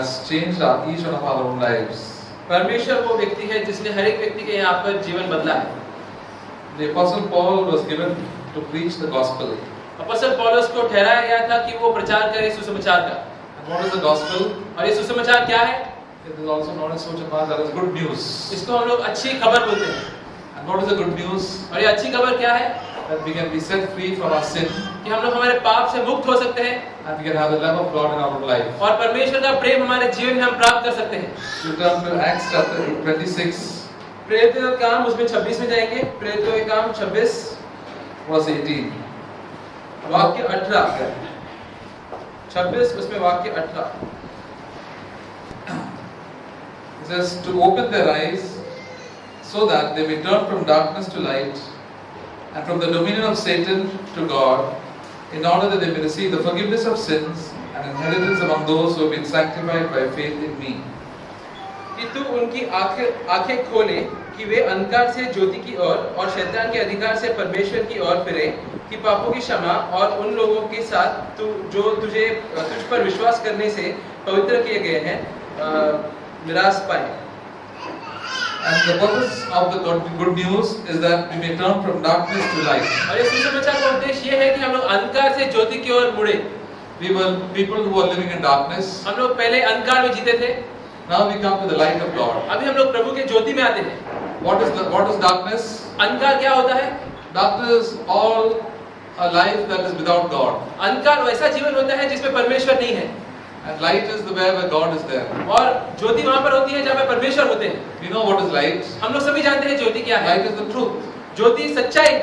has changed each one of our own lives. परमेश्वर वो व्यक्ति है जिसने हर एक व्यक्ति के यहाँ पर जीवन बदला है। The Apostle Paul was given to preach the gospel. अपोस्तल पौलुस को ठहराया गया था कि वो प्रचार करे सुसमाचार का। And what is the gospel? और ये सुसमाचार क्या है? It is also known as Suchapar, that is good news. इसको हम लोग अच्छी खबर बोलते हैं। And what is the good news? और ये अच्छी खबर क्या है? That we can be set free from our sin कि हम लोग हमारे पाप से मुक्त हो सकते हैं and we can have the love of God in our life. और परमेश्वर का प्रेम हमारे जीवन में हम प्राप्त कर सकते हैं। You turn to Acts chapter 26, प्रेरितों का काम उसमें 26 में जाएंगे। प्रेरितों के काम 26 verse 18. वाक्य 18। 26 उसमें वाक्य 18। It says to open their eyes so that they may turn from darkness to light and from the dominion of Satan to God, in order that they may receive the forgiveness of sins and inheritance among those who have been sanctified by faith in me. कि तू उनकी आंखें खोले कि वे अंधकार से ज्योति की ओर और शैतान के अधिकार से परमेश्वर की ओर फिरे, कि पापों की क्षमा और उन लोगों के साथ तू जो तुझ पर विश्वास करने से पवित्र किए गए हैं मिरास पाए। And the purpose of the good news is that we may turn from darkness to light. और ये सुसमाचार का उद्देश्य ये है कि हम लोग अंधकार से ज्योति की ओर मुड़े। We were people who were living in darkness. हम लोग पहले अंधकार में जीते थे। Now we come to the light of God. अभी हम लोग प्रभु के ज्योति में आते हैं। What is darkness? अंधकार क्या होता है? Darkness is all a life that is without God. अंधकार वैसा जीवन होता है जिसमें परमेश्वर नहीं है। And light is the where God is there. और ज्योति वहाँ पर होती है जहाँ पे परमेश्वर होते हैं। We know what is light. हम लोग सभी जानते हैं ज्योति क्या है। Light is the truth. Jyoti sच्चाई।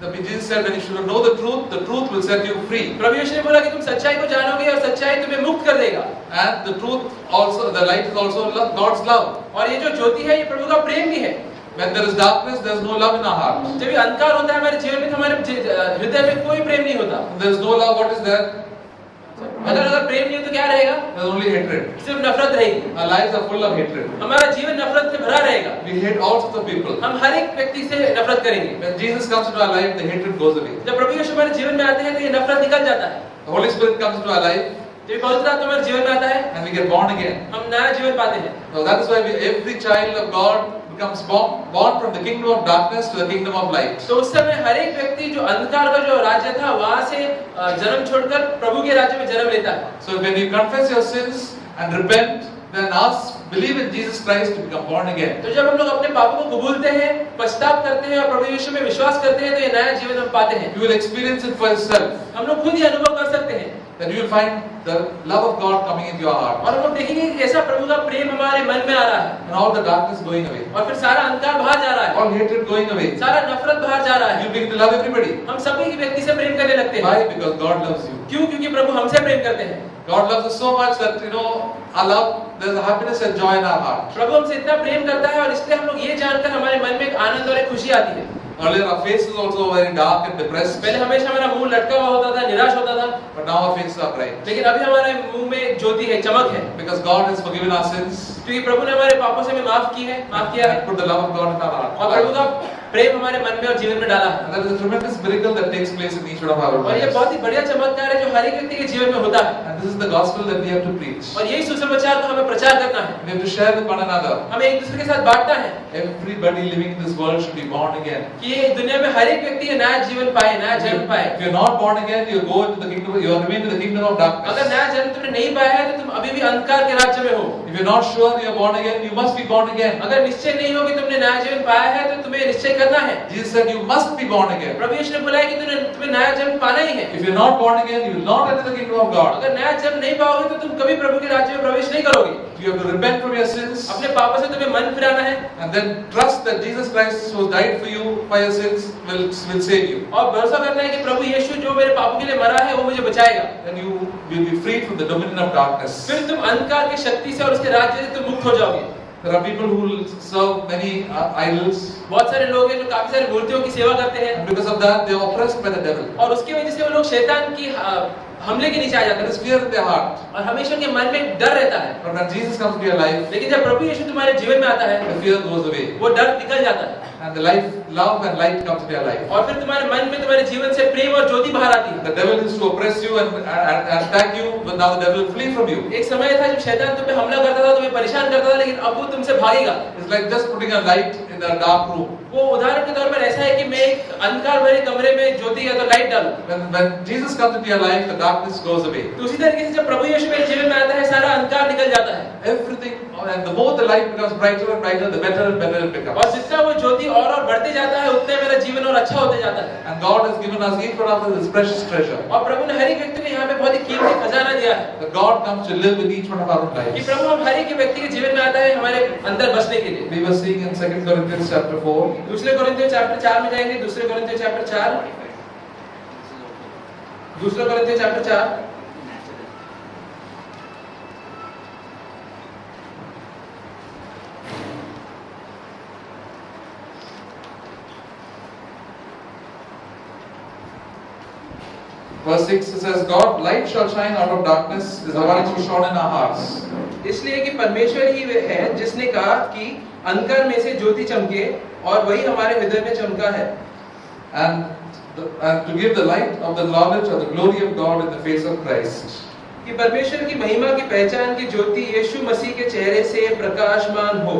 Jesus said when you should know the truth will set you free. प्रभु यीशु ने बोला कि तुम सच्चाई को जानोगे और सच्चाई तुम्हें मुक्त कर देगा। And the truth also, the light is also God's love. और ये जो ज्योति है ये प्रभु का प्रेम भी है। When there is darkness, there is no love in our heart. जब ये अंधकार होता है हमारे जीवन में तो हमारे हृदय में कोई प्रेम नहीं होता। When there is no love, what is there? अगर प्रेम नहीं हो तो क्या रहेगा? There is only hatred. सिर्फ नफरत रहेगी। Our lives are full of hatred. हमारा जीवन नफरत से भरा रहेगा। We hate all sorts of people. हम हर एक व्यक्ति से नफरत करेंगे। When Jesus comes into our life, the hatred goes away. जब प्रभु यीशु हमारे जीवन में आते हैं तो ये नफरत निकल जाता है। The Holy Spirit comes into our life. जब पवित्र आत्मा हमारे जीवन में आता है And we get born again. हम नया जीवन पाते हैं। So that is why every child of God becomes born from the kingdom of darkness to the kingdom of light. तो उस समय हर एक व्यक्ति जो अंधकार का जो राज्य था वहाँ से जन्म छोड़कर प्रभु के राज्य में जन्म लेता है। So when you confess your sins and repent, then believe in Jesus Christ to become born again. तो जब हम लोग अपने पापों को कबूलते हैं, पश्चाताप करते हैं और प्रभु यीशु में विश्वास करते हैं तो ये नया जीवन हम पाते हैं। You will experience it for yourself. हम लोग खुद ही अनुभव कर सकते हैं। Then you will find the love of God coming into your heart. और हम लोग देखेंगे कि कैसा प्रभु का प्रेम हमारे मन में आ रहा है। And all the darkness going away. और फिर सारा अंधकार बाहर जा रहा है। All hatred going away. सारा नफरत बाहर जा रहा है। You begin to love everybody. हम सभी व्यक्ति से प्रेम करने लगते हैं। Why? Because God loves you. क्यों? क्योंकि प्रभु हमसे प्रेम करते हैं। God loves us so much that our love, there's a happiness and joy in our heart. प्रभु हमसे इतना प्रेम करता है और इसलिए हम लोग ये जानकर हमारे मन में एक आनंद और एक खुशी आती है। Earlier our faces also very dark and depressed. पहले हमेशा हमारा मुंह लटका हुआ होता था, निराश होता था। But now our faces are bright. लेकिन अभी हमारे मुंह में ज्योति है, चमक है। Because God has forgiven our sins. क्योंकि प्रभु ने हमारे पापों से हमें माफ किया है। Put the love of God in our heart. और प्रभु का प्रेम हमारे मन में और जीवन में डाला है। And that is a tremendous miracle that takes place in each one of our और ये lives. बहुत ही बढ़िया चमत्कार है जो हर एक व्यक्ति के जीवन में होता है। And this is the gospel that we have to preach. और यही सुसमाचार को हमें प्रचार करना है। We have to share with one another. हमें एक दूसरे के साथ बांटना है। Everybody living in this world should be born again. कि ये दुनिया में हर एक व्यक्ति नया जीवन पाए, नया जन्म पाए। If you are not born again, you go into the kingdom. You remain in the kingdom of darkness. अगर नया जन्म तुमने नहीं पाया है तो तुम अभी भी अंधकार के राज्य में हो। If you are not sure you are born again, you must be born again. अगर निश्चय नहीं हो कि तुमने नया जीवन पाया है तो तुम्हें निश्चय करना है। Jesus said you must be born again. प्रभु यीशु ने बोला है कि तुम्हें नया जन्म पाना ही है। If you are not born again, you will not enter the kingdom of God. अगर नया जन्म नहीं पाओगे तो तुम कभी प्रभु के राज्य में प्रवेश नहीं करोगे। You have to repent from your sins अपने पापों से तुम्हें मन फिराना है and then trust that Jesus Christ who died for you for your sins will save you. और भरोसा करना है कि प्रभु यीशु जो मेरे पापों के लिए मरा है वो मुझे बचाएगा। Then you will be freed from the dominion of darkness. फिर तुम अंधकार की शक्ति से और उसके राज्य से तुम मुक्त हो जाओगे। There are people who serve many idols. बहुत सारे लोग हैं जो काफी सारी मूर्तियों की सेवा करते हैं। And because of that, they are oppressed by the devil. और उसकी वजह से वो लोग शैतान की हमले के नीचे आ जाते There is हैं fear in their heart. और हमेशा उनके मन में डर रहता है। But when Jesus comes into your life, लेकिन जब प्रभु यीशु तुम्हारे जीवन में आता है the fear goes away. वो डर निकल जाता है And the love and light comes into your life. और फिर तुम्हारे मन में तुम्हारे जीवन से प्रेम और ज्योति बाहर आती है। The devil used to oppress you and attack you, but now the devil will flee from you. एक समय था जब शैतान तुम पे हमला करता था, तुम्हें परेशान करता था, लेकिन अब वो तुमसे भागेगा। It's like just putting a light in a dark room. वो उदाहरण के तौर पर ऐसा है कि मैं एक अंधकार भरे कमरे में ज्योति या तो लाइट डालूं। When Jesus comes into your life, the darkness goes away. तो उसी तरीके से जब प्रभु यीशु मेरे जीवन में आता है, सारा अंधकार निकल जाता है। Everything, and the more the light becomes brighter and brighter, the better and better it becomes. और जितना वो ज्योति और बढ़ते जाता है, उतने मेरा जीवन और अच्छा होते जाता है। And God has given us each one of us this precious treasure. और प्रभु ने हर एक व्यक्ति को यहाँ पे बहुत ही कीमती खजाना दिया है That God comes to live in each one of our कि lives. प्रभु हम हर एक व्यक्ति के जीवन में आता है हमारे अंदर बसने के लिए। We were seeing in 2 Corinthians chapter 4. दूसरे कोरिन्थियों चैप्टर 4 में जाएंगे। दूसरे कोरिन्थियों चैप्टर 4, दूसरे कोरिन्थियों chapter 4 Verse 6 it says, God, light shall shine out of darkness, is the one who shone in our hearts. इसलिए कि परमेश्वर ही वे है जिसने कहा कि अंधकार में से ज्योति चमके और वही हमारे हृदय में चमका है। And to give the light of the knowledge of the glory of God in the face of Christ. कि परमेश्वर की महिमा की पहचान की ज्योति यीशु मसीह के चेहरे से प्रकाशमान हो।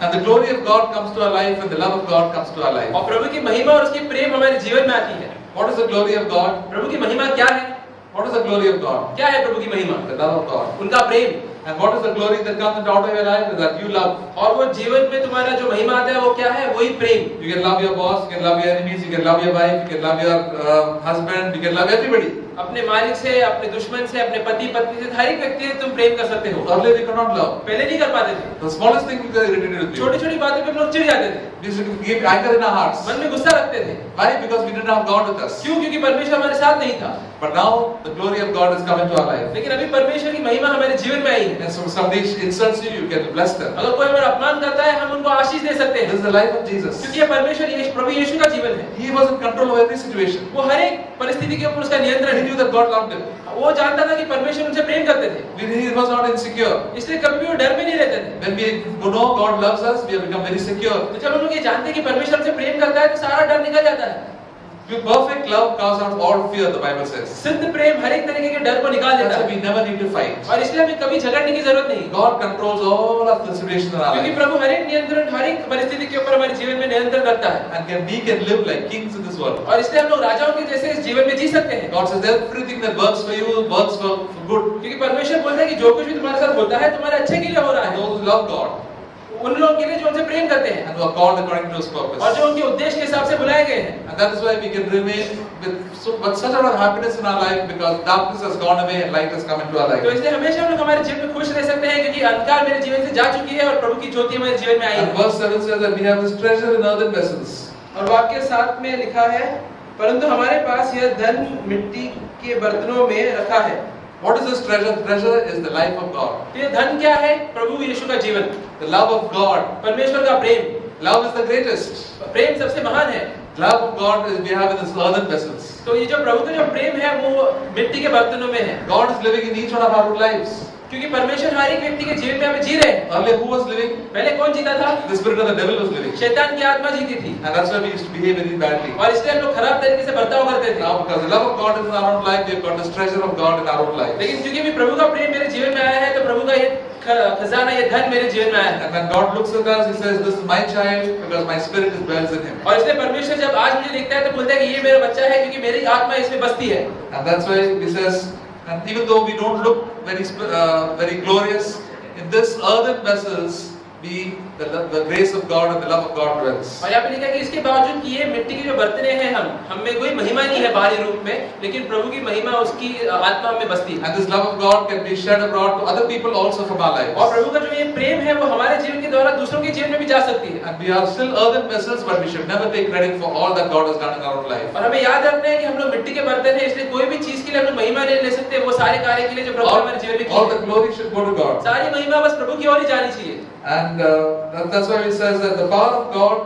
And the glory of God comes to our life and the love of God comes to our life. और प्रभु की महिमा और उसकी प्रेम हमारे जीवन में आती है। What is the glory of God? प्रभु की महिमा क्या है? What is the glory of God? क्या है प्रभु की महिमा? The love of God. उनका प्रेम। And what is the glory that comes out of your life? Is that you love. और वो जीवन में तुम्हारा जो महिमा आता है वो क्या है? वही प्रेम। You can love your boss, you can love your enemies, you can love your wife, you can love your husband, you can love everybody. अपने मालिक से, अपने दुश्मन से, अपने पति पत्नी से, हर एक व्यक्ति से तुम प्रेम कर सकते हो। Earlier we could not love. पहले नहीं कर पाते थे। The smallest thing we got irritated with you. छोटी-छोटी बातों पे हम लोग चिढ़ जाते थे। We used to give anger in our hearts. मन में गुस्सा रखते थे। Why? Because we didn't have God with us. क्यों? क्योंकि परमेश्वर हमारे साथ नहीं था। But now the glory of God has come into our life. लेकिन अभी परमेश्वर की महिमा हमारे जीवन में आई है। And so somebody insults you, you can bless them. अगर कोई हमारा अपमान करता है, हम उनको आशीष दे सकते This हैं। is the life of Jesus. क्योंकि ये परमेश्वर प्रभु यीशु का जीवन है। He was in control of every situation. वो हर एक परिस्थिति के ऊपर उसका नियंत्रण He है। knew that God loved him. वो जानता था कि परमेश्वर उनसे प्रेम करते थे। He was not insecure. इसलिए कभी भी वो डर में नहीं रहते थे। When we know God loves us, we have become very secure. तो जब हम लोग ये जानते हैं कि परमेश्वर हमसे प्रेम करता है, तो सारा डर निकल जाता है। Perfect love casts out all fear, the Bible says. सिद्ध प्रेम हर एक तरीके के डर को निकाल देता That's why है। we never need to fight. और इसलिए हमें कभी झगड़ने की जरूरत नहीं। God controls all of the situations in our क्योंकि life. प्रभु हर एक नियंत्रण, हर एक परिस्थिति के ऊपर हमारे जीवन में नियंत्रण करता है। And we can live like kings in this world. और इसलिए हम लोग राजाओं के जैसे इस जीवन में जी सकते हैं। God says everything that works for you works for good. क्योंकि परमेश्वर बोलता है कि जो कुछ भी तुम्हारे साथ होता है तुम्हारे अच्छे के लिए हो रहा And है। those who love God उन लोगों के लिए जो उनसे प्रेम करते हैं and who are called according to His और purpose. जो उनके उद्देश्य के हिसाब से बुलाए गए हैं। And that is why we can remain with such a lot of happiness in our life, because darkness has gone away and light has come into our तो life. इसलिए हमेशा हम लोग हमारे जीवन में खुश रह सकते हैं, क्योंकि अंधकार मेरे जीवन से जा चुकी है और प्रभु की ज्योति हमारे जीवन में आई And है। verse 7 says that we have this treasure in earthen vessels. और वाक्य 7 में लिखा है, परंतु हमारे पास यह धन मिट्टी के बर्तनों में रखा है। What is this treasure? Treasure is the life of God. तो ये धन क्या है? प्रभु यीशु का जीवन, The love of God. परमेश्वर का प्रेम। Love is the greatest. प्रेम सबसे महान है। Love of God is we have in this earthen vessels. तो ये जो प्रभु का जो प्रेम है वो मिट्टी के बर्तनों में है। God is living in each one of our lives. क्योंकि परमेश्वर हर एक व्यक्ति के जीवन में हमें जी रहे हैं। Earlier, who was living? पहले कौन जीता था? The spirit of the devil was living. शैतान की आत्मा जीती थी। And that's why we used to behave very badly. और इसलिए हम लोग खराब तरीके से बर्ताव करते थे। Now, because the love of God is in our own life, we have got this treasure of God in our own life. लेकिन क्योंकि भी प्रभु का प्रेम मेरे जीवन में आया है, तो प्रभु का ये खजाना, ये धन मेरे जीवन में आया है। And when God looks at us, He says, "This is my child, because my spirit is dwells in him." और इसलिए परमेश्वर जब आज मुझे देखता है तो बोलता है कि ये मेरा बच्चा है, क्योंकि मेरी आत्मा इसमें बसती है। And that's why He says, and even though we don't look very glorious, in this earthen vessels, the grace of God and the love of God dwells. और यहाँ पे लिखा है कि इसके बावजूद कि ये मिट्टी के जो बर्तने हैं, हम में कोई महिमा नहीं है बाहरी रूप में, लेकिन प्रभु की महिमा, उसकी आत्मा में बसती है। And this love of God can be shed abroad to other people also from our lives. और प्रभु का जो ये प्रेम है वो हमारे जीवन के द्वारा दूसरों के जीवन में भी जा सकती है। And we are still earthen vessels, but we should never take credit for all that God has done in our own life. और हमें याद रखना है कि हम लोग मिट्टी के बर्तन हैं, इसलिए कोई भी चीज के लिए हम लोग महिमा नहीं ले सकते। वो सारे कार्य के लिए जो प्रभु ने हमारे जीवन में किए All the glory should go to God. सारी महिमा बस प्रभु की ओर ही जानी चाहिए। And that's why He says that the power of God,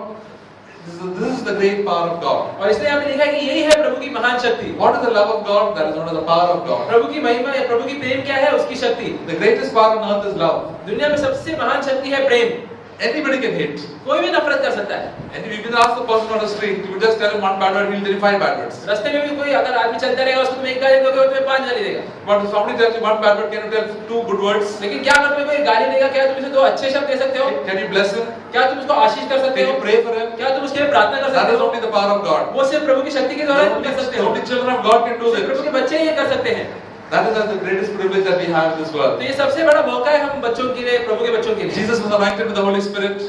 this is the great power of God. और इसलिए यहाँ पे लिखा है कि यही है प्रभु की महान शक्ति। What is the love of God? That is known as the power of God. प्रभु की महिमा या प्रभु की प्रेम क्या है? उसकी शक्ति। The greatest power on earth is love. दुनिया में सबसे महान शक्ति है प्रेम। Anybody can hate. कोई भी नफरत कर सकता है। And if you can ask the person on the street, you just tell him one bad word, he'll tell you 5 bad words. रास्ते में भी कोई अगर आदमी चलता रहेगा उसको तुम एक गाली दोगे वो तुम्हें 5 गाली देगा। But if somebody tells you one bad word, can you tell 2 good words? लेकिन क्या अगर तुम्हें कोई गाली देगा क्या तुम उसे 2 अच्छे शब्द दे सकते हो? Can you bless him? क्या तुम उसको आशीष कर सकते Can हो? you pray for him? क्या तुम उसके लिए प्रार्थना कर That सकते is हो? only the power of God. वो सिर्फ प्रभु की शक्ति के द्वारा तुम कर सकते हो। Only children of God can do सिर्फ प्रभु this. के बच्चे ही ये कर सकते हैं। That is the greatest privilege that we have in this world. तो ये सबसे बड़ा मौका है हम बच्चों के लिए, प्रभु के बच्चों के लिए। Jesus was anointed with the Holy Spirit,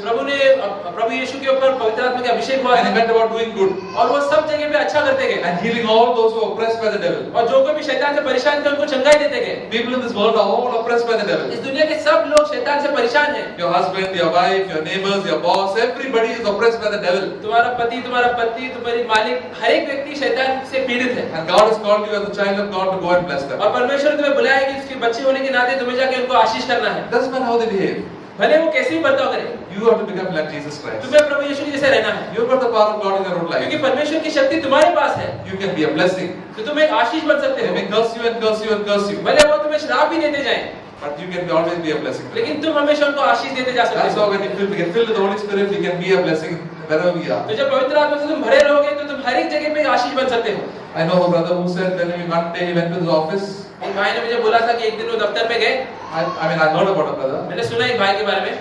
प्रभु यीशु के ऊपर पवित्र आत्मा का अभिषेक हुआ and he went about doing good और वो सब जगह पे अच्छा करते गए and healing all those who are oppressed by the devil. और जो कोई भी शैतान से परेशान थे उनको चंगाई देते गए। People in this world are all oppressed by the devil. इस दुनिया के सब लोग शैतान से परेशान हैं। Your husband, your wife, your neighbors, your boss, everybody is oppressed by the devil. तुम्हारा पति, तुम्हारा पत्नी, तुम्हारी मालिक, हर एक व्यक्ति शैतान से पीड़ित है। And God has called you as a child of God to go and bless them. और परमेश्वर ने तुम्हें बुलाया है कि उसके बच्चे होने के नाते तुम्हें जाके उनको आशीष करना है। Doesn't matter how they behave. भले वो कैसे भी बर्ताव करें, You have to become like Jesus Christ. तुम्हें प्रभु यीशु के जैसे रहना है। You've got the power of God in your own क्योंकि life. परमेश्वर की शक्ति तुम्हारे पास है। You can be a blessing. तो तुम एक आशीष बन सकते They हो। may curse you and curse you and curse you, भले वो तुम्हें श्राप भी देते जाएं, but you can always be a blessing. लेकिन तुम हमेशा उनको आशीष देते जा सकते That's हो। how when you get filled with the Holy Spirit, we can be a blessing wherever we are. तो जब पवित्र आत्मा से तुम भरे रहोगे तो तुम हर एक जगह पे आशीष बन सकते हो। I know a brother who said when one day he went to his office. एक भाई ने मुझे बोला था कि एक दिन वो दफ्तर में गए। I heard about a brother. मैंने सुना एक भाई के बारे में।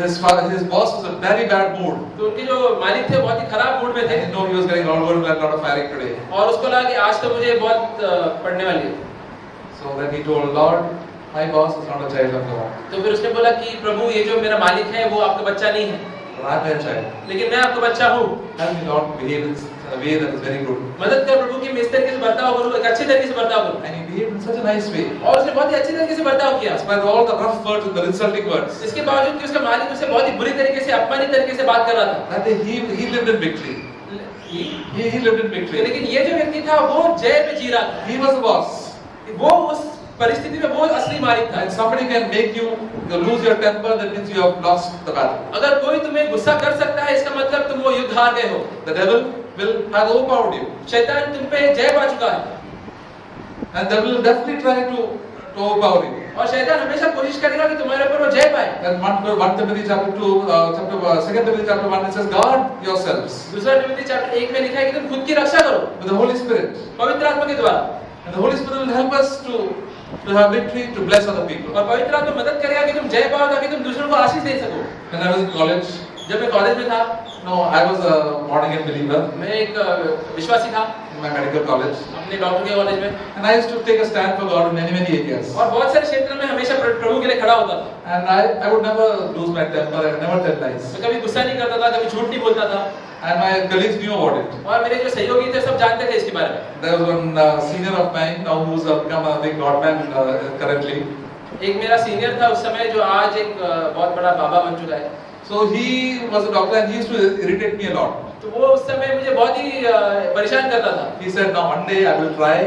His boss was in a very bad mood. तो उनके जो मालिक थे बहुत ही खराब मूड में थे। I didn't know he was getting a lot of firing today. और उसको लगा कि आज तो मुझे बहुत पढ़ने वाली है। So then he told Lord, my boss is not a child of God. तो फिर उसने बोला कि प्रभु ये जो मेरा मालिक है वो आपका बच्चा नहीं है, But I'm a child. लेकिन मैं आपका बच्चा हूँ। Help me Lord behave in a way that is very good. मदद कर प्रभु कि मैं इस तरीके से बर्ताव करूँ, एक अच्छे तरीके से बर्ताव करूँ। And he behaved in such a nice way. और उसने बहुत ही अच्छे तरीके से बर्ताव किया। Despite all the rough words and the insulting words. इसके बावजूद कि उसका मालिक उसे बहुत ही बुरी तरीके से, अपमानित तरीके से बात कर रहा था। That day he lived in victory. He lived in victory. लेकिन ये जो व्यक्ति था वो जय में जी रहा था। He was the boss. वो उस परिस्थिति में वो असली मालिक था। And somebody can make you lose your temper, that means you have lost the battle. अगर कोई तुम्हें गुस्सा कर सकता है इसका मतलब तुम वो युद्ध हार गए हो। The devil will have overpowered you. शैतान तुम पे जय पा चुका है। And the devil will definitely try to overpower you. और शैतान हमेशा कोशिश करेगा कि तुम्हारे ऊपर वो जय पाए। And 1 Timothy chapter 2, 2 Timothy chapter 1, it says, guard yourselves दूसरा तिमोथी चैप्टर 1 में लिखा है कि तुम खुद की रक्षा करो with the Holy Spirit. पवित्र आत्मा के द्वारा। And the Holy Spirit will help us to have victory, to bless other people. और पवित्र आत्मा मदद करेगा कि तुम जय पाओ ताकि तुम दूसरों को आशीष दे सको। When I was in college, जब मैं कॉलेज में था, I was a born again believer मैं एक विश्वासी था in my medical college. अपने डॉक्टर के कॉलेज में। And I used to take a stand for God in many areas. और बहुत सारे क्षेत्रों में हमेशा प्रभु के लिए खड़ा होता था। And I would never lose my temper, I would never tell lies. मैं कभी गुस्सा नहीं करता था, कभी झूठ नहीं बोलता था। And my colleagues knew about it. और मेरे जो सहयोगी थे सब जानते थे इसके बारे में। There was one senior of mine now who's become a big Godman currently. एक मेरा सीनियर था उस समय जो आज एक बहुत बड़ा बाबा बन चुका है। So he was a doctor and he used to irritate me a lot. तो वो उस समय मुझे बहुत ही परेशान करता था। He said, now one day I will try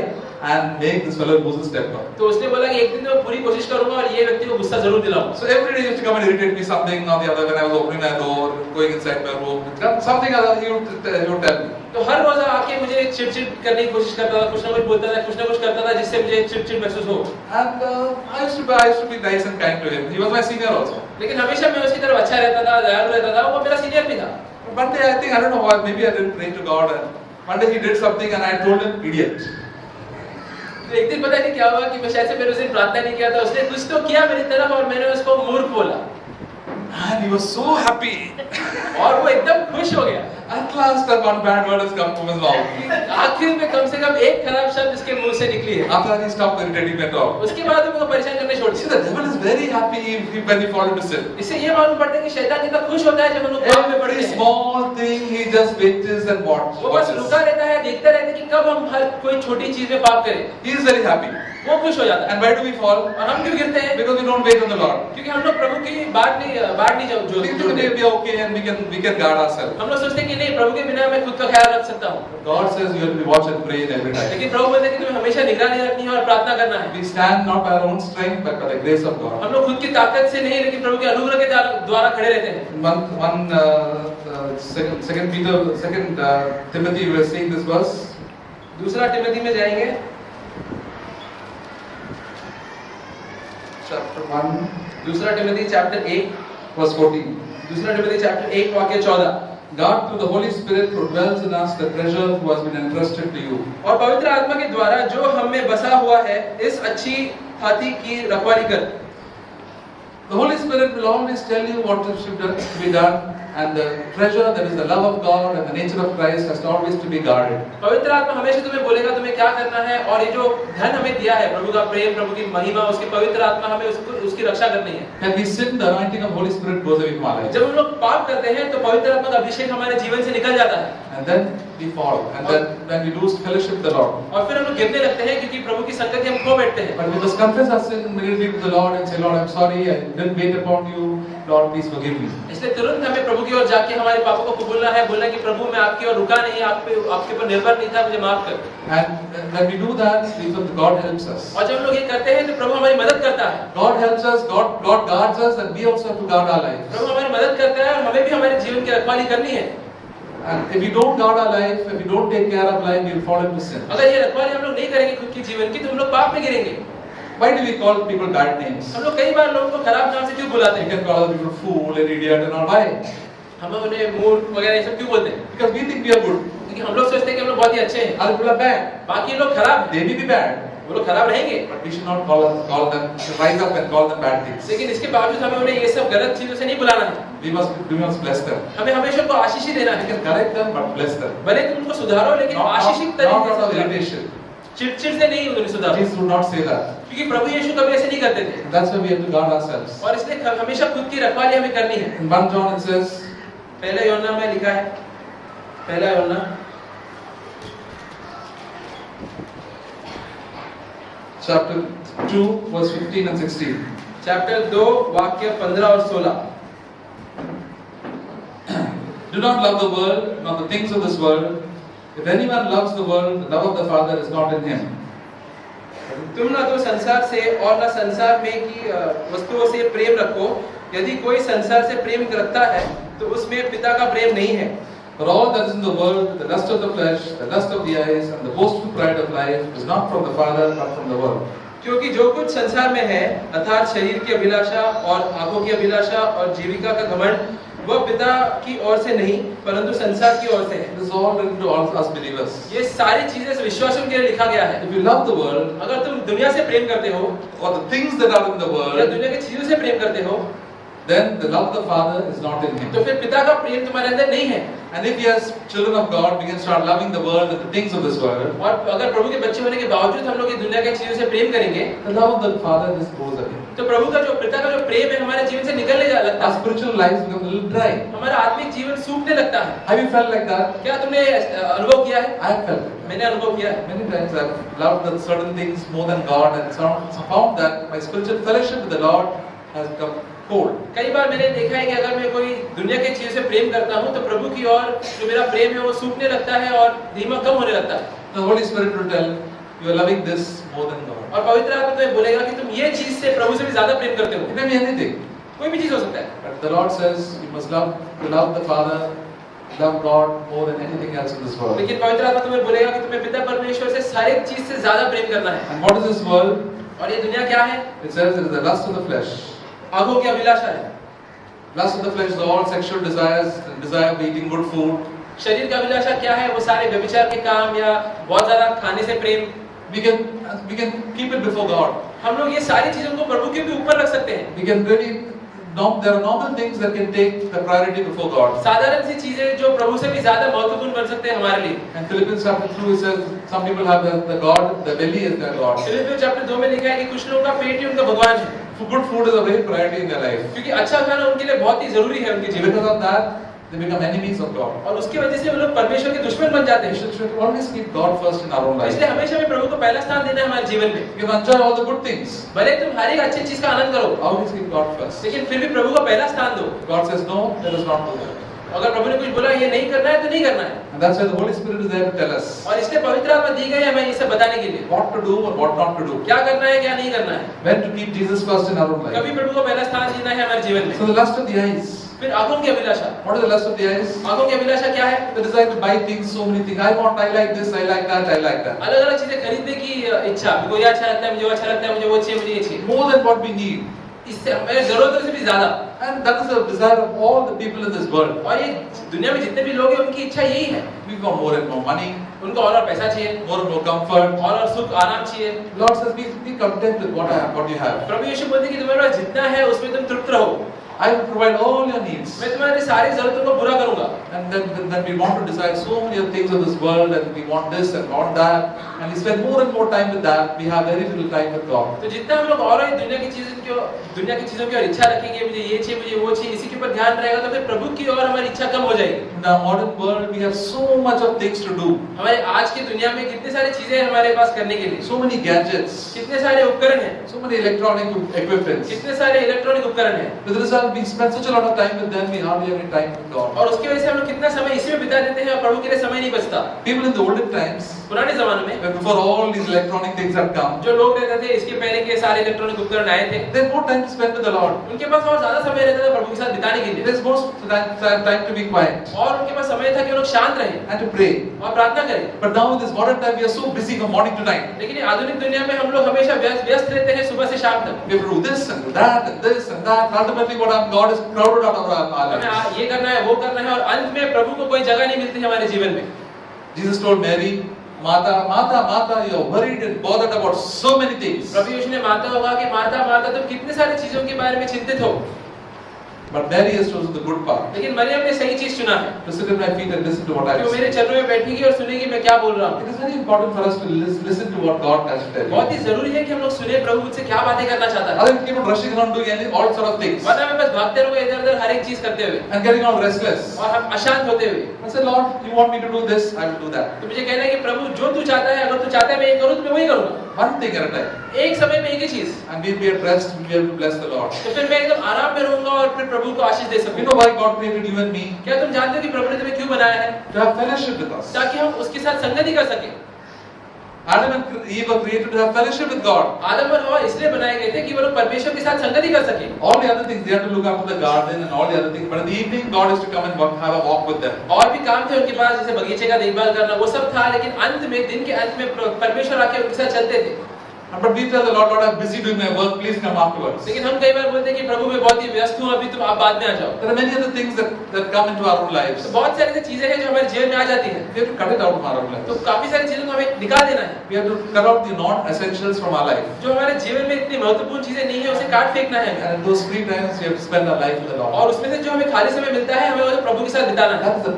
and make this fellow lose his temper. तो उसने बोला कि एक दिन मैं पूरी कोशिश करूंगा और ये व्यक्ति को गुस्सा जरूर दिलाऊंगा। So every day he used to come and irritate me something or the other when I was opening my door, going inside my room, something other he would tell me. तो हर रोज आके मुझे चिड़चिड़ करने की कोशिश करता था, कुछ ना कुछ बोलता था, कुछ ना कुछ करता था जिससे मुझे चिड़चिड़ महसूस हो। And I used to be nice and kind to him. He was my senior also. लेकिन हमेशा मैं उसकी तरफ अच्छा रहता था, दयालु रहता था, वो मेरा सीनियर भी था। One day I don't know why, maybe I didn't pray to God and one day he did something and I told him, idiot. तो एक दिन पता नहीं क्या हुआ कि मैं शायद से मैंने उस दिन प्रार्थना नहीं किया था, उसने कुछ तो किया मेरी तरफ और मैंने उसको मूर्ख बोला। And he was so happy. और वो एकदम खुश हो गया। At last that one bad word has come from his mouth. आखिर में कम से कम एक खराब शब्द इसके मुंह से निकली है। After that he stopped irritating me at all. उसके बाद वो परेशान करने छोड़ See, दिया। the devil is very happy when he falls into sin. इससे ये मालूम पड़ता है कि शैतान कितना खुश होता है जब हम लोग पाप में पड़ते Every हैं। small thing he just waits and वो बस watches. रुका रहता है, देखता रहता है कि कब हम हर कोई छोटी चीज में पाप करें। He is very happy. वो खुश हो जाता है। And why do we fall? और हम क्यों गिरते हैं? Because we don't wait on the Lord. क्योंकि हम लोग प्रभु की बात नहीं We think today we are okay and we can guard ourselves. हम लोग सोचते हैं कि नहीं, प्रभु के बिना मैं खुद का ख्याल रख सकता हूँ। God says you have to watch and pray every time. लेकिन प्रभु बोलते हैं कि तुम्हें हमेशा निगरानी रखनी है और प्रार्थना करना है। We stand not by our own strength but by the grace of God. हम लोग खुद की ताकत से नहीं लेकिन प्रभु के अनुग्रह के द्वारा खड़े रहते हैं। One Second Timothy, we are seeing this verse. दूसरा टिमोथी में जाएंगे, Chapter 1, दूसरा टिमोथी चैप्टर 1, verse 14. दूसरा टिमोथी चैप्टर 1 वाक्य 14। God through the Holy Spirit who dwells in us the treasure who has been entrusted to you. और पवित्र आत्मा के द्वारा जो हम में बसा हुआ है, इस अच्छी हाथी की रखवाली कर। The Holy Spirit will always tell you what should be done, and the treasure, that is the love of God and the nature of Christ, has always to be guarded. पवित्र आत्मा हमेशा तुम्हें बोलेगा तुम्हें क्या करना है, और ये जो धन हमें दिया है, प्रभु का प्रेम, प्रभु की महिमा, उसकी पवित्र आत्मा हमें उसकी रक्षा करनी है। When we sin, the anointing of Holy Spirit goes away from our lives. जब हम लोग पाप करते हैं तो पवित्र आत्मा का अभिषेक हमारे जीवन से निकल जाता है, And then we fall, and then when we lose fellowship with the Lord. और फिर हम लोग गिरने लगते हैं क्योंकि प्रभु की संगति हम खो बैठते हैं। But we must confess our sin immediately to the Lord and say, Lord, I'm sorry, I didn't wait upon you. Lord, please forgive me. इसलिए तुरंत हमें प्रभु की ओर जाके हमारे पापों को कबूलना है, बोलना कि प्रभु मैं आपकी ओर रुका नहीं, आपके ऊपर निर्भर नहीं था, मुझे माफ कर। And when we do that, God helps us. और जब हम लोग ये करते हैं तो प्रभु हमारी मदद करता है। God helps us, God guards us, and we also have to guard our lives. प्रभु हमारी मदद करता है और हमें भी हमारे जीवन की रखवाली करनी है। And if we don't guard our life, if we don't take care of life, we will fall into sin. अगर ये रखवाली हम लोग नहीं करेंगे खुद के जीवन की, तो हम लोग पाप में गिरेंगे। Why do we call people bad names? हम लोग कई बार लोगों को खराब नाम से क्यों बुलाते We हैं? can call people fool and idiot and all. Why? हम उन्हें मूर्ख वगैरह ये सब क्यों बोलते हैं? Because we think we are good. क्योंकि हम लोग सोचते हैं कि हम लोग बहुत ही अच्छे हैं, Other people are bad. बाकी लोग खराब हैं। They may be bad, वो लोग खराब रहेंगे, but we should not call them, rise up and call them bad things. लेकिन इसके बावजूद हमें उन्हें ये सब गलत चीजों से नहीं बुलाना है। We must bless them. हमें हमेशा उनको आशीष ही देना We है। can correct them, but bless them. भले तुम उनको सुधारो, लेकिन Not आशीषित out तरीके of से सुधारो। irritation. चिड़चिड़ से नहीं उन्हें सुधारो, Jesus would not say that. क्योंकि प्रभु यीशु कभी ऐसे नहीं करते थे। That's why we have to guard ourselves. और इसलिए हमेशा खुद की रखवाली हमें करनी है। In 1 John it says, पहला यूहन्ना में लिखा है, पहला यूहन्ना chapter 2, verse 15 and 16. चैप्टर 2 वाक्य 15 और 16। Do not love the world, nor the things of this world. If anyone loves the world, the love of the Father is not in him. तुम ना तो संसार से और ना संसार में की वस्तुओं से प्रेम रखो। यदि कोई संसार से प्रेम रखता है तो उसमें पिता का प्रेम नहीं है। For all that is in the world, the lust of the flesh, the lust of the eyes, and the boastful pride of life is not from the Father, but from the world. क्योंकि जो कुछ संसार में है, अर्थात शरीर की अभिलाषा और आंखों की अभिलाषा और जीविका का घमंड, वह पिता की ओर से नहीं, परंतु संसार की ओर से है। This is all written to all us believers. ये सारी चीजें विश्वासियों के लिए लिखा गया है। If you love the world, अगर तुम दुनिया से प्रेम करते हो, or the things that are in the या world, दुनिया की चीजों से प्रेम करते हो, then the love of the Father is not in him. तो फिर पिता का प्रेम तुम्हारे अंदर नहीं है। And if we as children of God begin to start loving the world and the things of this world, और अगर प्रभु के बच्चे होने के बावजूद हम लोग ये दुनिया की चीजों से प्रेम करेंगे, the love of the Father just goes away. तो प्रभु का जो पिता का जो प्रेम है हमारे जीवन से निकलने लगता Our है। spiritual lives become a little dry. हमारा आत्मिक जीवन सूखने लगता है। Have you felt like that? क्या तुमने अनुभव किया है? I have felt it. मैंने अनुभव किया है। Many times I've loved the certain things more than God, and found that my spiritual fellowship with the Lord has become cold. कई बार मैंने देखा है कि अगर मैं कोई दुनिया की चीजों से प्रेम करता हूँ तो प्रभु की ओर जो मेरा प्रेम है वो सूखने लगता है और धीमा कम होने लगता है। The Holy Spirit will tell you are loving this more than God. और पवित्र आत्मा तुम्हें बोलेगा कि तुम ये चीज से प्रभु से भी ज्यादा प्रेम करते हो। It may be anything, कोई भी चीज हो सकता है। but the Lord says you must love the Father, love God more than anything else in this world. लेकिन पवित्र आत्मा तुम्हें बोलेगा कि तुम्हें पिता परमेश्वर से सारी चीज से ज्यादा प्रेम करना है। And what is this world? और ये दुनिया क्या है? It says it is the lust of the flesh. आंखों की अभिलाषा है। Lust of the flesh is all sexual desires, the desire of eating good food. शरीर का अभिलाषा क्या है? वो सारे व्यभिचार के काम या बहुत ज्यादा खाने से प्रेम। We can keep it before God. हम लोग ये सारी चीजों को प्रभु के भी ऊपर रख सकते हैं। We can really there are normal things that can take the priority before God. साधारण सी चीजें जो प्रभु से भी ज्यादा महत्वपूर्ण बन सकते हैं हमारे लिए। And Philippians chapter 2 says some people have the God, the belly is their God. फिलिप्पियों चैप्टर 2 में लिखा है कि कुछ लोगों का पेट ही उनका भगवान है। Good food is a very priority in their life. क्योंकि अच्छा खाना उनके लिए बहुत ही जरूरी है उनके जीवन में। Because of that, they become enemies of God. और उसकी वजह से वो लोग परमेश्वर के दुश्मन बन जाते We हैं। should always keep God first in our own life. इसलिए हमेशा हमें प्रभु को पहला स्थान देना है हमारे जीवन में। You can enjoy all the good things. भले तुम हर एक अच्छी चीज का आनंद करो, Always keep God first. लेकिन फिर भी प्रभु को पहला स्थान दो। God says no, let us not do that. अगर प्रभु ने कुछ बोला ये नहीं करना है तो नहीं करना है। And that's why the Holy Spirit is there to tell us और इसलिए पवित्र आत्मा दी गई है हमें ये सब बताने के लिए what to do or what not to do. क्या करना है क्या नहीं करना है। When to keep Jesus first in our own life. कभी प्रभु को पहला स्थान देना है हमारे जीवन में। So the lust of the eyes. फिर आंखों की अभिलाषा। What is the lust of the eyes? आंखों की अभिलाषा क्या है? The desire to buy things, so many things. I like this, I like that, I like that. अलग-अलग चीजें खरीदने की इच्छा। मुझे ये अच्छा लगता है, मुझे वो अच्छा लगता है, मुझे वो चाहिए, मुझे ये चाहिए। More than what we need. इससे हमें जरूरतों से भी ज्यादा। And that is the desire of all the people in this world. और ये दुनिया में जितने भी लोग हैं उनकी इच्छा यही है। We want more and more money, उनको और पैसा चाहिए, more and more comfort. और सुख आराम चाहिए। Lord says, be content with what you have. प्रभु यीशु बोलते हैं कि तुम्हारे पास जितना है उसमें तुम तृप्त रहो। I will provide all your needs. मैं तुम्हारी सारी जरूरतों को पूरा करूंगा। And then we want to desire so many other things of this world, and we want this and want that, and we spend more and more time with that. We have very little time with God. तो जितना हम लोग और दुनिया की चीजों की और इच्छा रखेंगे, मुझे ये चाहिए, मुझे वो चाहिए, इसी के ऊपर ध्यान रहेगा तो फिर प्रभु की और हमारी इच्छा कम हो जाएगी। In our modern world, we have so much of things to do. हमारे आज की दुनिया में कितनी सारी चीजें हैं हमारे पास करने के लिए। So many gadgets. कितने सारे उपकरण हैं। So many electronic equipments. कितने सारे इलेक्ट्रॉनिक उपकरण हैं। With the result, we spend such a lot of time with them. We hardly have any time with God. और उसकी वजह से हम लोग कितना समय इसी में बिता देते हैं और प्रभु के लिए समय नहीं बचता। People in the olden times, पुराने जमाने में, before all these electronic things had come, जो लोग रहते थे इसके पहले के सारे इलेक्ट्रॉनिक उपकरण आए थे, they had more time to spend with the Lord. उनके पास और ज्यादा समय रहता था प्रभु के साथ बिताने के लिए। There's more time to be quiet और उनके पास समय था कि वो लोग शांत रहें and to pray. और प्रार्थना करें। But now in this modern time, we are so busy from morning to night. लेकिन आधुनिक दुनिया में हम लोग हमेशा व्यस्त रहते हैं सुबह से शाम तक। We have to do this and do that and this and that. Ultimately, God is crowded out of our lives. हमें ये करना है, वो करना है, और अंत में प्रभु को कोई जगह नहीं मिलती हमारे जीवन में। Jesus told Mary, Martha, you are worried and bothered about so many things. प्रभु यीशु ने माता को कहा कि माता तुम कितनी सारी चीजों के बारे में चिंतित हो। But Mary has chosen the good part. लेकिन मरियम ने सही चीज चुना है। To sit at my feet and listen to what I वो say. मेरे चरणों में बैठेगी और सुनेगी मैं क्या बोल रहा हूँ। It is very important for us to listen to what God has to tell. बहुत ही जरूरी है कि हम लोग सुने प्रभु मुझसे क्या बातें करना चाहता है। Otherwise, we keep on rushing around doing all sort of things वरना मैं बस भागते रहोगे इधर-उधर हर एक चीज करते हुए and getting all restless. और हम अशांत होते हुए। I said, Lord, you want me to do this? I will do that. तो मुझे कहना है कि प्रभु जो तू चाहता है, अगर तू चाहता है मैं ये करूँ तो मैं वही करूँगा। One thing at a time. एक समय में एक ही चीज। And we'll be at rest. We'll be able to bless the Lord. तो फिर मैं एकदम आराम में रहूँगा और फिर प्रभु को आशीष दे You सकूँगा। know why God created you and me? क्या तुम जानते हो कि प्रभु ने तुम्हें क्यों बनाया है? To have fellowship with us. ताकि हम उसके साथ संगति कर सकें। Adam and Eve were created to have fellowship with God. आदम और हवा इसलिए बनाए गए थे कि वो लोग परमेश्वर के साथ संगति कर सकें। All the other things, they had to look after the garden and all the other things. But in the evening, God is to come and have a walk with them. और भी काम थे उनके पास, जैसे बगीचे का देखभाल करना, वो सब था, लेकिन अंत में दिन के अंत में परमेश्वर आके उनके साथ चलते थे। But we tell the Lord, I'm busy doing my work. Please come afterwards. लेकिन हम कई बार बोलते हैं कि प्रभु मैं बहुत ही व्यस्त हूँ, अभी तुम आप बाद में आ जाओ। There are many other things that come into our own lives. तो बहुत सारी ऐसी चीजें हैं जो हमारे जीवन में आ जाती हैं। We have to cut it out from our own lives. तो काफी सारी चीजों को हमें निकाल देना है। We have to cut out the non-essentials from our life. जो हमारे जीवन में इतनी महत्वपूर्ण चीजें नहीं है उसे काट फेंकना है। And in those free times, we have to spend our life with the Lord. और उसमें से जो हमें खाली समय मिलता है, हमें वो प्रभु के साथ बिताना है। That is the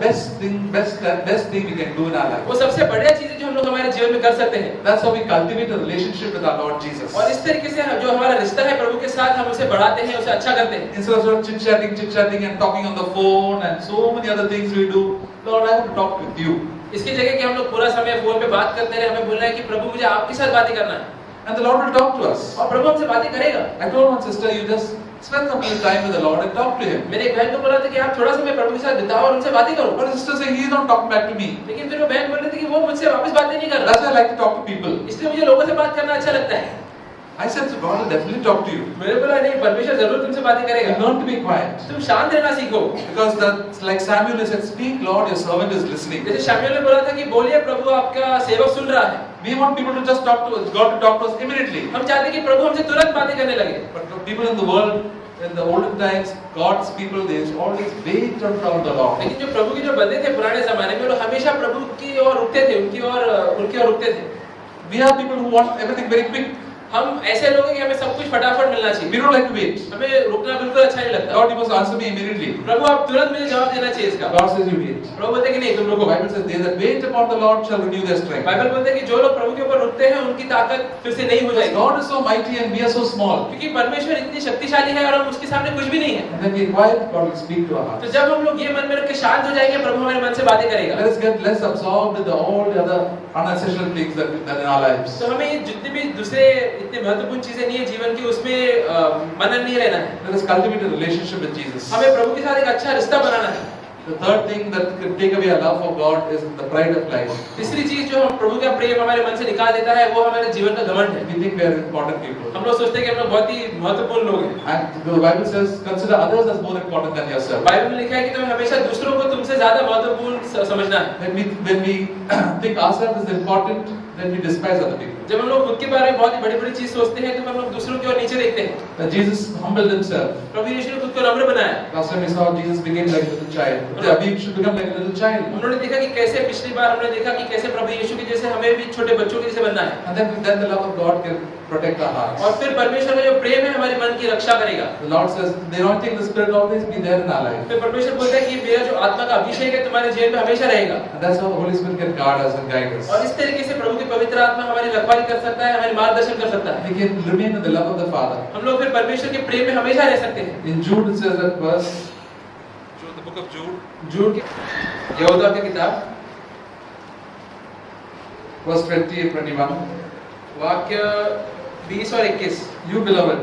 best thing we can do in our life. वो सबसे बढ़िया चीज है जो हम लोग हमारे जीवन में कर सकते हैं। That's how we cultivate a relationship with our Lord Jesus. और इस तरीके से जो हमारा रिश्ता है प्रभु के साथ, हम उसे बढ़ाते हैं, उसे अच्छा करते हैं। Instead of sort of chit-chatting and talking on the phone and so many other things we do, Lord, I want to talk with you. इसकी जगह कि हम लोग पूरा समय फोन पे बात करते रहे, हमें बोलना है कि प्रभु मुझे आपके साथ बातें करना है। And the Lord will talk to us. और प्रभु हमसे बातें करेगा। I told one sister, you just spend some little time with the Lord and talk to Him. मैंने एक बहन को बोला था कि आप थोड़ा समय प्रभु के साथ बिताओ और उनसे बातें करो। But the sister saying, He is not talking back to me. लेकिन फिर वो बहन बोल रही थी कि वो मुझसे वापस बातें नहीं कर रहा। That's why I like to talk to people. इसलिए मुझे लोगों से बात करना अच्छा लगता है। I said, so God will definitely talk to you. मैंने बोला नहीं, परमेश्वर जरूर तुमसे बातें You करेगा। learn to be quiet. तुम शांत रहना सीखो। Because that's like Samuel said, speak Lord, your servant is listening. जैसे शमूएल ने बोला था कि बोलिए प्रभु आपका सेवक सुन रहा है। We want people to just talk to us, God to talk to us immediately. हम चाहते हैं कि प्रभु हमसे तुरंत बातें करने लगे। But the people in the world, in the olden times, God's people, they always wait from the Lord. लेकिन जो प्रभु के जो बंदे थे पुराने जमाने में, वो हमेशा प्रभु की ओर रुकते थे, उनकी ओर रुकते थे। We are people who want everything very quick. हम ऐसे लोग हैं कि हमें सब कुछ फटाफट मिलना चाहिए। We don't like to wait. हमें रुकना बिल्कुल अच्छा नहीं लगता। God, you must answer me immediately. प्रभु आप तुरंत मुझे जवाब देना चाहिए इसका। God says you wait. प्रभु बोलते हैं कि नहीं, तुम The रुको। Bible says they that wait upon the Lord shall renew their strength. Bible बोलते हैं कि जो लोग प्रभु के ऊपर रुकते हैं उनकी ताकत फिर से नहीं हो Because जाएगी। God is so mighty and we are so small. क्योंकि परमेश्वर इतनी शक्तिशाली है और हम उसके सामने कुछ भी नहीं है। And when we are quiet, God will speak to our तो hearts. जब हम लोग ये मन में रख के शांत हो जाएंगे, प्रभु हमारे मन से बातें करेगा। Let us get less absorbed with all the other unessential things that in our lives. तो हमें ये जितने भी दूसरे इतने महत्वपूर्ण चीजें नहीं है जीवन की, उसमें मनन नहीं लेना है। Let us cultivate a relationship with Jesus. हमें प्रभु के साथ एक अच्छा रिश्ता बनाना है। The third thing that can take away our love for God is the pride of life. तीसरी चीज जो हम प्रभु का प्रेम हमारे मन से निकाल देता है वो हमारे जीवन का घमंड है। We think we are important people. हम लोग सोचते हैं कि हम लोग बहुत ही महत्वपूर्ण लोग हैं। And the Bible says, consider others as more important than yourself. Bible में लिखा है कि तुम्हें हमेशा दूसरों को तुमसे ज्यादा महत्वपूर्ण समझना है। When we think ourselves is important, then we despise other people. जब हम लोग खुद के बारे में बहुत ही बड़ी-बड़ी चीज सोचते हैं तो हम लोग दूसरों की ओर नीचे देखते हैं। That Jesus humbled himself. प्रभु यीशु ने खुद को नम्र बनाया। Last time we saw Jesus became like a little child. We should become like a little child. उन्होंने देखा कि कैसे पिछली बार हमने देखा कि कैसे प्रभु यीशु के जैसे हमें भी छोटे बच्चों के जैसे बनना है। And then the love of God can protect our hearts. और फिर परमेश्वर का जो प्रेम है हमारे मन की रक्षा करेगा। The Lord says, the anointing of the Spirit always be there in our life. फिर परमेश्वर बोलता है कि मेरा जो आत्मा का अभिषेक है तुम्हारे जीवन में हमेशा रहेगा। And that's how the Holy Spirit can guard us and guide us. और इस तरीके से प्रभु की पवित्र आत्मा हमारी रखवाली कर सकता है, हमारी मार्गदर्शन कर सकता है। We can remain in the love of the Father. हम लोग फिर परमेश्वर के प्रेम में हमेशा रह सकते हैं। In Jude it says that verse, the book of Jude, यहूदा की किताब, verse 20 and 21. वाक्य 20 और 21। You beloved,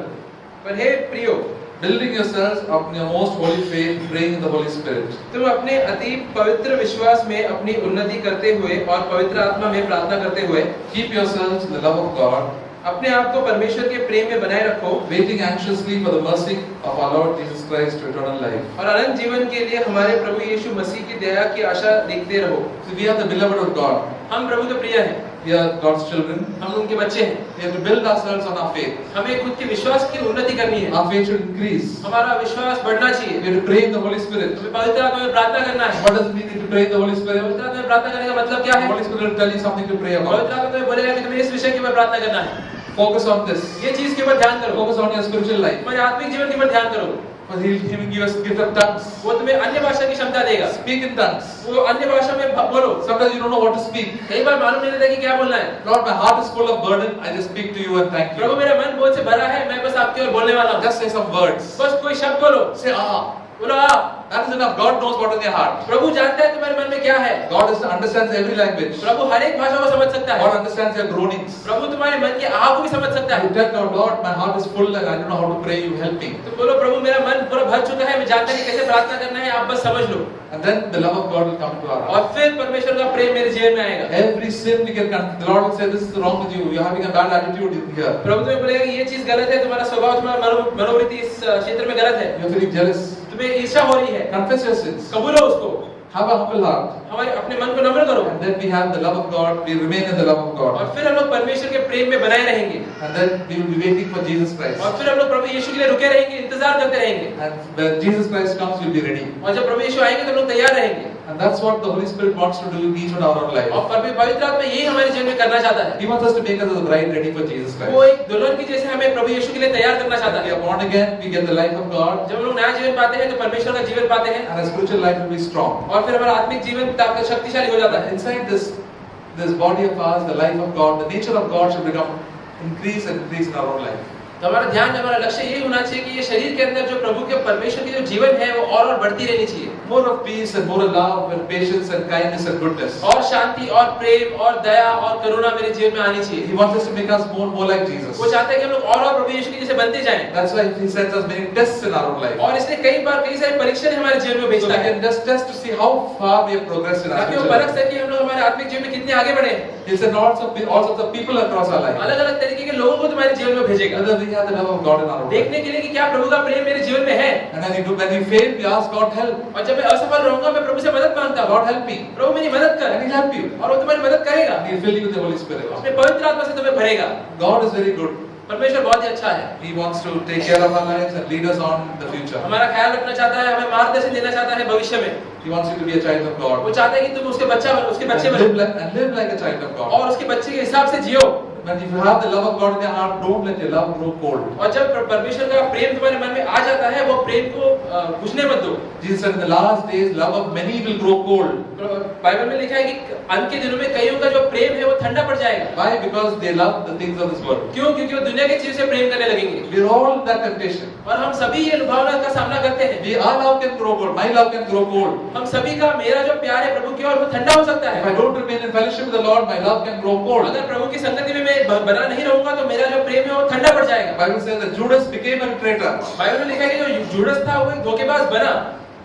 पर हे प्रियो, building yourselves up in your most holy faith, praying in the Holy Spirit. तुम अपने अति पवित्र विश्वास में अपनी उन्नति करते हुए और पवित्र आत्मा में प्रार्थना करते हुए Keep yourselves in the love of God, अपने आप को परमेश्वर के प्रेम में बनाए रखो, waiting anxiously for the mercy of our Lord Jesus Christ to eternal life. और अनंत जीवन के लिए हमारे प्रभु यीशु मसीह की दया की आशा देखते रहो। So we are the beloved of God. हम प्रभु के प्रिय हैं, We are God's children. हम उनके बच्चे हैं। We have to build ourselves on our faith. हमें खुद के विश्वास की उन्नति करनी है। Our faith should increase. हमारा विश्वास बढ़ना We चाहिए। have to pray in the Holy Spirit. हमें पवित्र आत्मा में प्रार्थना करना है। What does it mean to pray in the Holy Spirit? पवित्र आत्मा में प्रार्थना करने का मतलब क्या The है? Holy Spirit will tell you something to pray about. पवित्र आत्मा तुम्हें बोलेगा कि तुम्हें इस विषय के ऊपर प्रार्थना करना है। Focus on this. ये चीज के ऊपर ध्यान करो। Focus on your spiritual life. तुम्हारे आत्मिक जीवन के ऊपर ध्यान करो। For He will give us gift of tongues. वो तुम्हें अन्य भाषा की क्षमता देगा। Speak in tongues. वो अन्य भाषा में बोलो। Sometimes you don't know what to speak. कई बार मालूम नहीं रहता कि क्या बोलना है। Lord, my heart is full of burden. I just speak to you and thank Prabhu you. मेरा मन बोझ से भरा है, मैं बस आपकी ओर बोलने वाला हूँ। Just say some words. बस कोई शब्द बोलो। Say बोलो आ। That is enough. God knows what is in your heart. प्रभु जानता है तुम्हारे मन में क्या है। God understands every language. प्रभु हर एक भाषा को समझ सकता है। God understands your groanings. प्रभु तुम्हारे मन के आह को भी समझ सकता You है। tell God, Lord, my heart is full and I don't know how to pray. You help me. तो बोलो प्रभु मेरा मन पूरा भर चुका है, मैं जानता नहीं कैसे प्रार्थना करना है, आप बस समझ लो। And then the love of God will come to our heart. और फिर परमेश्वर का प्रेम मेरे जीवन में आएगा। Every sin we can, the Lord will say, this is wrong with you. You are having a bad attitude here. प्रभु तुम्हें बोलेगा कि ये चीज गलत है, तुम्हारा स्वभाव, तुम्हारा मनोवृत्ति इस क्षेत्र में गलत है। You are feeling jealous. तुम्हें ईर्ष्या हो रही है। Confess your sins. कबूलो उसको। Have a humble heart. हमारे अपने मन को नम्र करो। And then we have the love of God. We remain in the love of God. और फिर हम लोग परमेश्वर के प्रेम में बनाए रहेंगे। And then we will be waiting for Jesus Christ. और फिर हम लोग प्रभु यीशु के लिए रुके रहेंगे, इंतजार करते रहेंगे। And when Jesus Christ comes, we'll be ready. और जब प्रभु यीशु आएंगे तो हम लोग तैयार रहेंगे। And that's what the Holy Spirit wants to do in each and our own life. और पवित्र आत्मा यही हमारे जीवन में करना चाहता है। He wants us to make us as a bride ready for Jesus Christ. वो एक दुल्हन की जैसे हमें प्रभु यीशु के लिए तैयार करना चाहता When we है। are born again, we get the life of God. जब हम लोग नया जीवन पाते हैं तो परमेश्वर का जीवन पाते हैं। And our spiritual life will be strong. और फिर हमारा आत्मिक जीवन शक्तिशाली हो जाता है। Inside this body of ours, the life of God, the nature of God should become increase and increase in our own life. तो हमारा ध्यान, हमारा लक्ष्य ये होना चाहिए कि ये शरीर के अंदर जो प्रभु के परमेश्वर की जो जीवन है वो और बढ़ती रहनी चाहिए। More of peace and more of love and patience and kindness and goodness. और शांति और प्रेम और दया और करुणा मेरे जीवन में आनी चाहिए। He wants us to make us more like Jesus. वो चाहता है कि हम लोग और प्रभु यीशु के जैसे बनते जाएं। That's why He sends us many tests in our own life. और इसलिए कई सारी परीक्षाएं हमारे जीवन में So भेजता we है, can just test to see how far we have progressed in our ताकि वो spiritual परख life. सके हम लोग हमारे आत्मिक जीवन में कितने आगे बढ़े हैं। He sent all sorts of people across our life. अलग-अलग तरीके के लोगों को तुम्हारे जीवन में भेजेगा, Whether we have the love of God in our own life. देखने के लिए कि क्या प्रभु का प्रेम मेरे जीवन में है। And when we fail, we ask God help. और जब मैं असफल रहूंगा मैं प्रभु से मदद मांगता हूँ, God help me. प्रभु मेरी मदद कर, And He'll help you. और वो तुम्हारी मदद करेगा। And He'll fill you with the Holy Spirit. अपने पवित्र आत्मा से तुम्हें भरेगा। God is very good. परमेश्वर बहुत ही अच्छा है। He wants to take care of our lives and lead us on in the future. हमारा ख्याल रखना चाहता है, हमें मार्गदर्शन देना चाहता है भविष्य में। He wants you to be a child of वो God. चाहता है कि तुम उसके बच्चे And live like a child of God. और उसके बच्चे के हिसाब से जियो। When if you have the love of God in your heart, don't let your love grow cold. और जब परमेश्वर का प्रेम तुम्हारे मन में आ जाता है, वो प्रेम को बुझने मत दो। Jesus said in the last days, love of many will grow cold. Bible में लिखा है कि अंत के दिनों में कईयों का जो प्रेम है वो ठंडा पड़ जाएगा। Why? Because they love the things of this world. क्यों? क्योंकि वो दुनिया की चीजों से प्रेम करने लगेंगे। We're all in that temptation. और हम सभी ये भावना का सामना करते हैं। Our love can grow cold. My love can grow cold. हम सभी का, मेरा जो प्यार है प्रभु की ओर, वो ठंडा हो सकता If I है। don't remain in fellowship with the Lord, my love can grow cold. अगर प्रभु की संगति में मैं बना नहीं रहूंगा तो मेरा जो प्रेम है वो ठंडा पड़ जाएगा। The Bible says that Judas became a traitor. Bible में लिखा है कि जो जुड़स था वो एक धोखेबाज बना।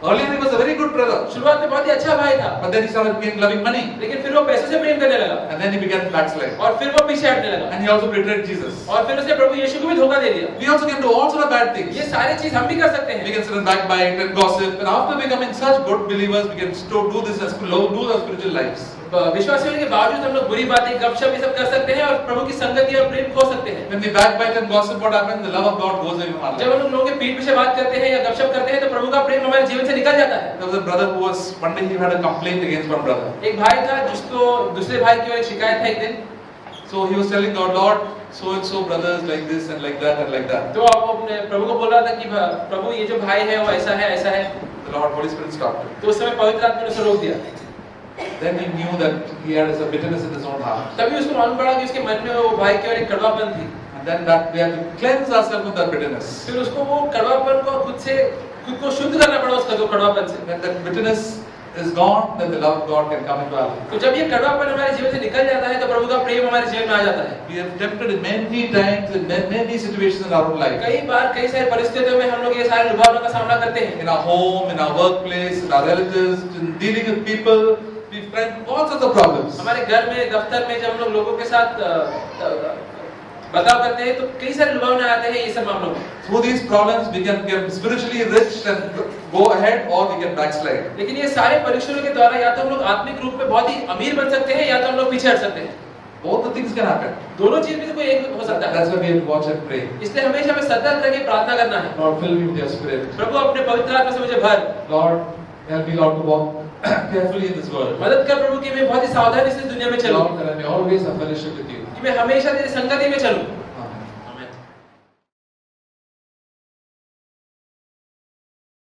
Earlier he was a very good brother, शुरुआत में बहुत ही अच्छा भाई था, but then he started loving money, लेकिन फिर वो पैसों से प्रेम करने लगा and then he began to backslide. और फिर वो पीछे हटने लगा And he also betrayed Jesus. और फिर उसने प्रभु यीशु को भी धोखा दे दिया। We also can do all sort of bad things. ये सारी चीज हम भी कर सकते We हैं। can sit and backbite and gossip, and after becoming such good believers, we can still do this as do our spiritual lives. विश्वासी होने के बावजूद हम लोग बुरी बातें, गपशप ये सब कर सकते हैं और प्रभु की संगति और प्रेम खो सकते हैं। When we backbite and gossip, what happens? The love of God goes away from our जब life. हम लोग लोगों के पीठ पीछे बात करते हैं या गपशप करते हैं तो प्रभु का प्रेम हमारे जीवन से निकल जाता है। There was a brother who was one day he had a complaint against one brother. एक भाई था जिसको दूसरे भाई की ओर एक शिकायत था एक दिन। So he was telling God, Lord, so and so brothers like this and like that and like that. तो आप अपने प्रभु को बोल रहा था कि प्रभु ये जो भाई है वो ऐसा है ऐसा है। The Lord, Holy Spirit stopped him. तो उस समय पवित्र आत्मा ने उसे रोक दिया। Then he knew that he had a bitterness in his own heart. तभी उसको मालूम पड़ा कि उसके मन में वो भाई की ओर एक कड़वापन थी। And then that we have to cleanse ourselves of that bitterness. फिर उसको वो कड़वापन को खुद को शुद्ध करना पड़ा उसका जो कड़वापन से। When that bitterness is gone, then the love of God can come into our life. तो जब ये कड़वापन हमारे जीवन से निकल जाता है तो प्रभु का प्रेम हमारे जीवन में आ जाता है। We have tempted many times in many situations in our own life. कई बार कई सारी परिस्थितियों में हम लोग ये सारे लुभावनों का सामना करते हैं। In our home, in our workplace, in our relatives, in dealing with people, we find all sorts of problems. हमारे घर में, दफ्तर में जब हम लोग लोगों के साथ बर्ताव करते हैं तो कई सारे लुभावने आते हैं ये सब मामलों में। Through these problems, we can become spiritually rich and go ahead, or we can backslide. लेकिन ये सारे परीक्षणों के द्वारा या तो हम लोग आत्मिक रूप में बहुत ही अमीर बन सकते हैं या तो हम लोग पीछे हट सकते हैं। Both the things can happen. दोनों चीज में से कोई एक हो सकता है। That's why we have to watch and pray. इसलिए हमेशा हमें सतर्क रह के प्रार्थना करना है। Lord, fill me with your Spirit. प्रभु अपने पवित्र आत्मा से मुझे भर। Lord, help me, Lord, to walk carefully in this world. मदद कर प्रभु कि मैं बहुत ही सावधानी से इस दुनिया में चलूं। Lord, that I may always have fellowship with you. कि मैं हमेशा तेरी संगति में चलूं।